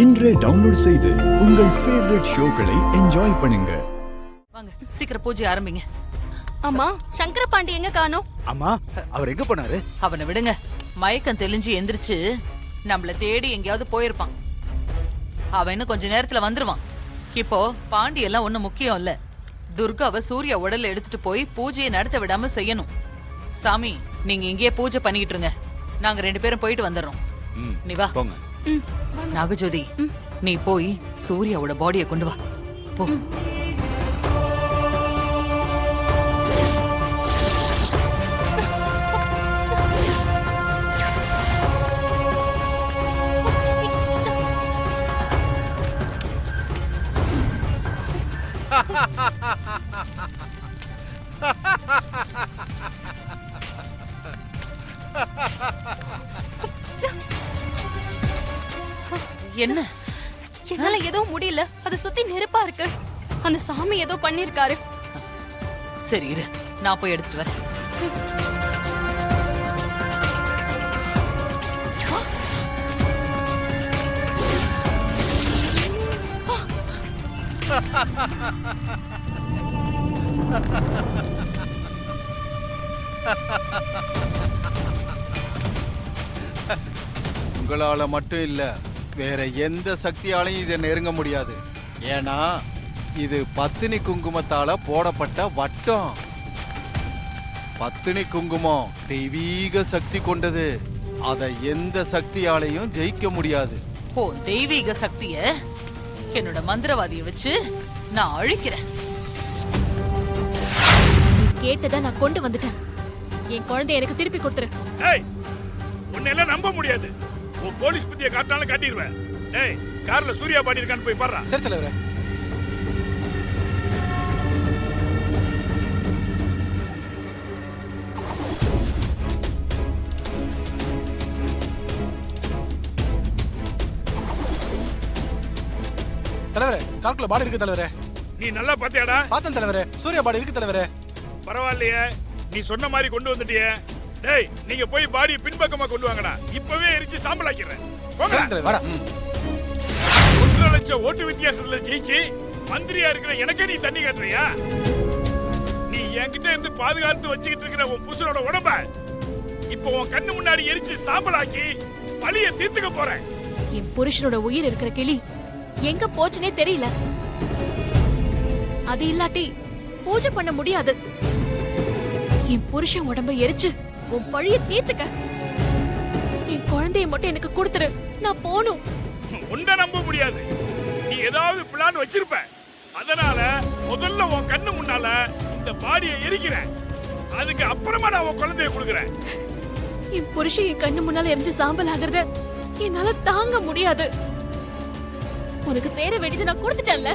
இன்றே டவுன்லோட் செய்து உங்கள் ஃபேவரட் ஷோக்களை என்ஜாய் பண்ணுங்க. வாங்க சீக்கிரம் பூஜை ஆரம்பிங்க. அம்மா சங்கர பாண்டி எங்க காணோம்? அம்மா அவர் எங்க போனாரு? அவனை விடுங்க. மயக்கம் தெளிஞ்சு எந்திரிச்சு நம்மள தேடி எங்கேயாவது போயிருப்பான். அவன் இன்னும் கொஞ்ச நேரத்துல வந்துருவான். இப்போ பாண்டி எல்லாம் ஒண்ணும் முக்கியம் இல்ல. துர்காவை சூர்யா உடல்ல எடுத்துட்டு போய் பூஜையை நடத்த விடாம செய்யணும். சாமி நீங்க இங்கேயே பூஜை பண்ணிக்கிட்டு இருங்க. நாங்க 2 பேரும் போயிட்டு வந்துடுறோம். நீ வா. போங்க. நாகஜோதி நீ போய் சூர்யாவோட பாடியை கொண்டு வா. போ. என்ன? என்னால ஏதோ முடியல. அத சுத்தி நெருப்பா இருக்கு. அந்த சாமி ஏதோ பண்ணிருக்காரு. சரி இரு, நான் போய் எடுத்துட்டு வரேன். உங்களால மட்டும் இல்ல, வேற எந்த சக்தியாலையும் இதை நெருங்க முடியாது. ஏன்னா இது பத்தினி குங்குமத்தால போடப்பட்ட வட்டம். பத்தினி குங்குமம் தெய்வீக சக்தி கொண்டது. அதை எந்த சக்தியாலையும் ஜெயிக்க முடியாது. ஓ தெய்வீக சக்திய என்னோட மந்திரவாதிய வச்சு நான் அழிக்கிறேன். கேட்டதை நான் கொண்டு வந்துட்டேன். என் குழந்தைய எனக்கு திருப்பி கொடுத்துரு. உன்னை எல்லாம் நம்ப முடியாது. உன் போலீஸ் புத்திய காட்டாலும் காட்டிடுவேன். ஏய் கார்ல சூர்யா பாடி இருக்கான்னு போய் பாரு. சரி தலைவரே. தலைவரே கார்க்குள்ள பாடி இருக்கு தலைவரே. நீ நல்லா பாத்தியாடா? பார்த்தேன் தலைவரே. சூர்யா பாடி இருக்கு தலைவரே. பரவாயில்லையே, நீ சொன்ன மாதிரி கொண்டு வந்துட்டியே. டேய் நீங்க போய் பாடி பின்பக்கமா கொண்டு வாங்கடா. இப்பவே எரிச்சு சாம்பல் ஆக்கிடுறேன். போங்கடா. சரி தலைவரே. வாடா. 1 லட்சம் ஓட்டு வித்தியாசத்துல ஜெயிச்சு மந்திரியா இருக்கிற எனக்கே நீ தண்ணி காட்டுறியா? நீ என்கிட்ட இருந்து பாதுகாத்து வச்சுக்கிட்டு இருக்கிற உன் புருஷனோட உடம்ப இப்போ உன் கண்ணு முன்னாடி எரிச்சு சாம்பல் ஆக்கி பழிய தீர்த்துக்க போறேன். என் புருஷனோட உயிர் இருக்கிற கிளி எங்க போச்சுனே தெரியல. அது இல்லாட்டி பூஜை பண்ண முடியாது. என் புருஷன் உடம்ப எரிச்சு உன் பழிய தீர்த்துக்க. என் குழந்தைய மட்டும் எனக்கு கொடுத்துரு. நான் போணும். உன்னை நம்ப முடியாது. நீ ஏதாவது பிளான் வச்சிருப்ப. அதனால முதல்ல உன் கண்ணு முன்னால இந்த பாடியை எரிக்கிறேன். அதுக்கு அப்புறமா நான் உன் குழந்தைய கொடுக்குறேன். என் புருஷன் என் கண்ணு முன்னால எரிஞ்சு சாம்பல் ஆகுறத என்னால தாங்க முடியாது. உனக்கு சேர வேண்டியது நான் கொடுத்துட்டேன்ல.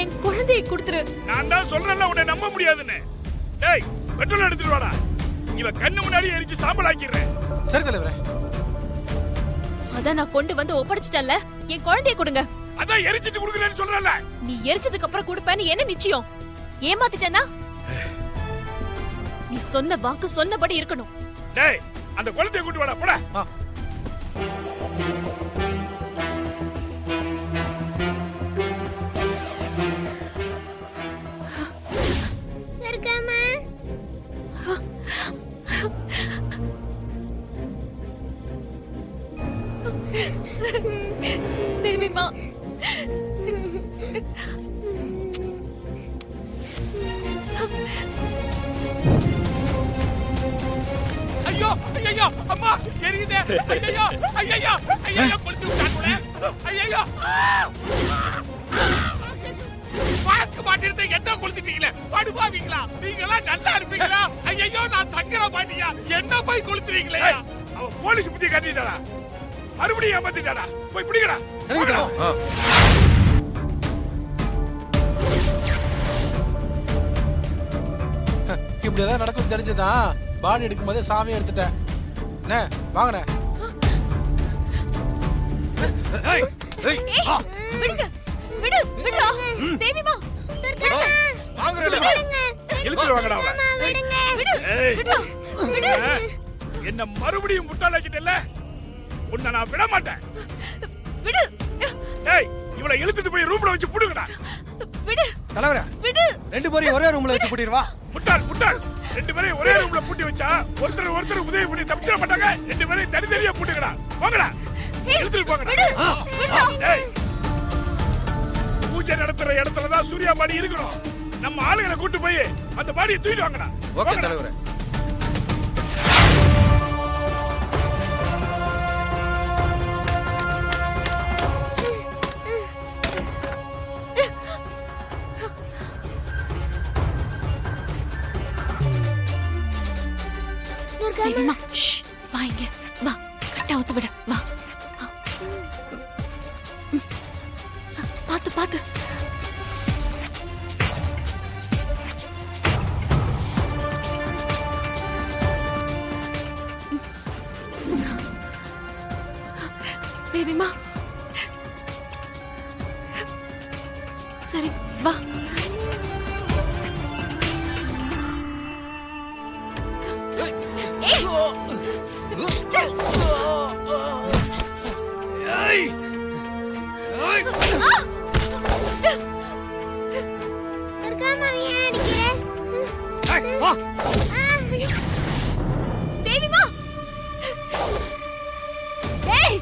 என் குழந்தையை கொடுத்துரு. நான் தான் சொல்றேன்ல உன்னை நம்ப முடியாதுன்னு. டேய் பெட்ரோல் எடுத்துட்டு வாடா. இவ கண்ணு முன்னாடி எரிச்சு சாம்பல் ஆக்கிடுறேன். சரி தலைவரே. அதான் நான் கொண்டு வந்து ஒப்படைச்சிட்டேன்ல. என் குழந்தையை கொடுங்க. அதான் எரிச்சிட்டு கொடுக்குறேன்னு சொல்றேன்ல. நீ எரிச்சதுக்கு அப்புறம் கொடுப்பேன்னு என்ன நிச்சயம்? ஏமாத்திட்டேனா? நீ சொன்ன வாக்கு சொன்னபடி இருக்கணும். டேய் அந்த குழந்தையை கூட்டி வாடா. போடா. தேவிமா ஐயோ ஐயோ அம்மா எரியுதே. ஐயோ ஐயோ ஐயோ கொளுத்தி விட்டாங்களே. ஐயோ மாஸ்க் மாட்டிருந்தே என்ன கொளுத்திட்டீங்களே. படுபாவீங்களா? நீங்களா நல்லா இருப்பீங்களா? ஐயோ நான் சங்கர பாண்டியா. என்ன போய் கொளுத்துறீங்களே. அவன் போலீஸ் புத்திய காட்டிட்டாடா. மறுபடியும் ஏமாத்திட்டாடா. போய் பிடிக்கடா. இப்படி ஏதாவது நடக்கும் தெரிஞ்சதான் பாடி எடுக்கும் போதே சாமியை எடுத்துட்டேன். என்ன வாங்கண்ணே. விடுங்க. விடு விடுடா. தேவிமா இழுத்துட்டு வாங்கடா அவளை. என்ன மறுபடியும் முட்டாளாக்கிட்டல. உன்னை நான் விட மாட்டேன். விடு. அவளை இழுத்துட்டு போய் ரூம்ல வச்சு புடுங்கடா. விடு தலைவரே விடு. 2 பேரையும் ஒரே ரூம்ல வச்சு பூட்டிடுவா. முட்டாள் முட்டாள், 2 பேரையும் ஒரே ரூம்ல பூட்டி வச்சா ஒருத்தர் உதவி பண்ணி தப்பிச்சிட மாட்டாங்க. 2 பேரையும் தனித்தனியா பூட்டுங்கடா. போங்கடா, இழுத்துட்டு போங்கடா. டேய், பூஜை நடத்துற இடத்துல தான் சூர்யா பாடி இருக்கணும். நம்ம ஆளுங்களை கூட்டு போய் அந்த பாடியை தூக்கிட்டு வாங்கடா. ஓகே தலைவரே. தேவிமா, ஷ், வா இங்க வா. கட்ட ஊத்து விட வா. பாத்து பாத்து. தேவிமா, சரி வா. தேவிமா, டேய்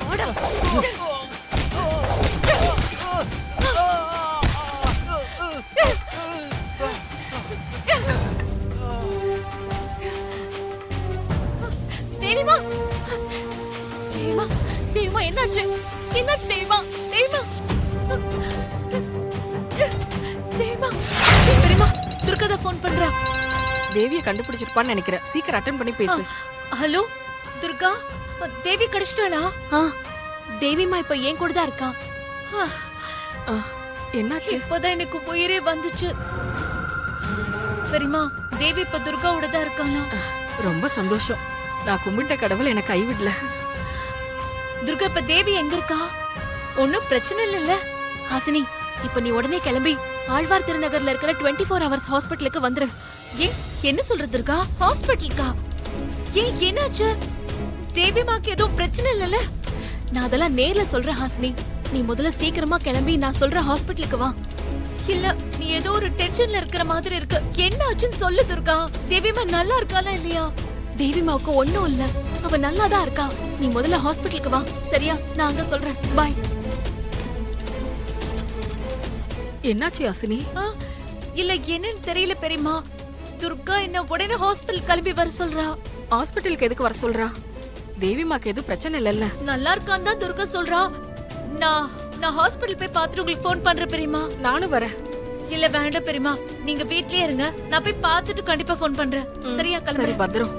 ஓடா. தேவிமா, தேவிமா, தேவிமா, என்னாச்சு என்னாச்சு தேவிமா? தேவிமா, தேவிமா, பெரியமா துர்கா ஃபோன் பண்றா. தேவியை கண்டுபிடிச்சிருப்பான்னு நினைக்கிறேன். சீக்கிரம் அட்டெண்ட் பண்ணி பேசு. ஹலோ துர்கா, தேவி கிடைச்சிட்டாளா? தேவிமா இப்ப ஏன் கூட தான் இருக்கா. என்னாச்சு? இப்பதான் எனக்கு உயிரே வந்துச்சு. பெரியமா, தேவி இப்ப துர்காவோட தான் இருக்காளா? ரொம்ப சந்தோஷம். நான் கும்பிட்ட கடவுள் எனக்கு கைவிடல. துர்கா, இப்ப தேவி எங்க இருக்கா? ஒன்னும் பிரச்சனை இல்லல்ல? ஹாசினி, இப்ப நீ உடனே கிளம்பி ஆழ்வார் திருநகர்ல இருக்கிற 24 ஹவர்ஸ் ஹாஸ்பிட்டலுக்கு வந்துரு. ஏன் என்ன சொல்ற துர்கா? ஹாஸ்பிட்டலுக்கா? ஏன் என்னாச்சு? தேவிமாக்கு ஏதோ பிரச்சனை இல்லல்ல? நான் அதெல்லாம் நேர்ல சொல்றேன் ஹாசினி. நீ முதல்ல சீக்கிரமா கிளம்பி நான் சொல்ற ஹாஸ்பிட்டலுக்கு வா. இல்ல, நீ ஏதோ ஒரு டென்ஷன்ல இருக்கிற மாதிரி இருக்கு. என்ன ஆச்சுன்னு சொல்லு துர்கா. தேவிமா நல்லா இருக்காளா இல்லையா? தேவிமாவுக்கு ஒண்ணும் இல்ல, அவ நல்லா தான் இருக்கா. நீ முதல்ல ஹாஸ்பிட்டலுக்கு வா, சரியா? நான் அங்க சொல்றேன். பாய். என்னாச்சு யாசினி? இல்ல என்னன்னு தெரியல பெரியமா. துர்கா என்ன உடனே ஹாஸ்பிட்டல் கிளம்பி வர சொல்றா. ஹாஸ்பிட்டலுக்கு எதுக்கு வர சொல்றா? தேவிமாக்கு எதுவும் பிரச்சனை இல்லல்ல? நல்லா இருக்கான்னு தான் துர்கா சொல்றா. நான் ஹாஸ்பிட்டல் போய் பார்த்துட்டு உங்களுக்கு ஃபோன் பண்றேன் பெரியமா. நானும் வரேன். இல்ல வேண்டாம் பெரியமா, நீங்க வீட்லயே இருங்க. நான் போய் பார்த்துட்டு கண்டிப்பா ஃபோன் பண்றேன். சரியா? சரி கிளம்புறேன். பத்திரம்.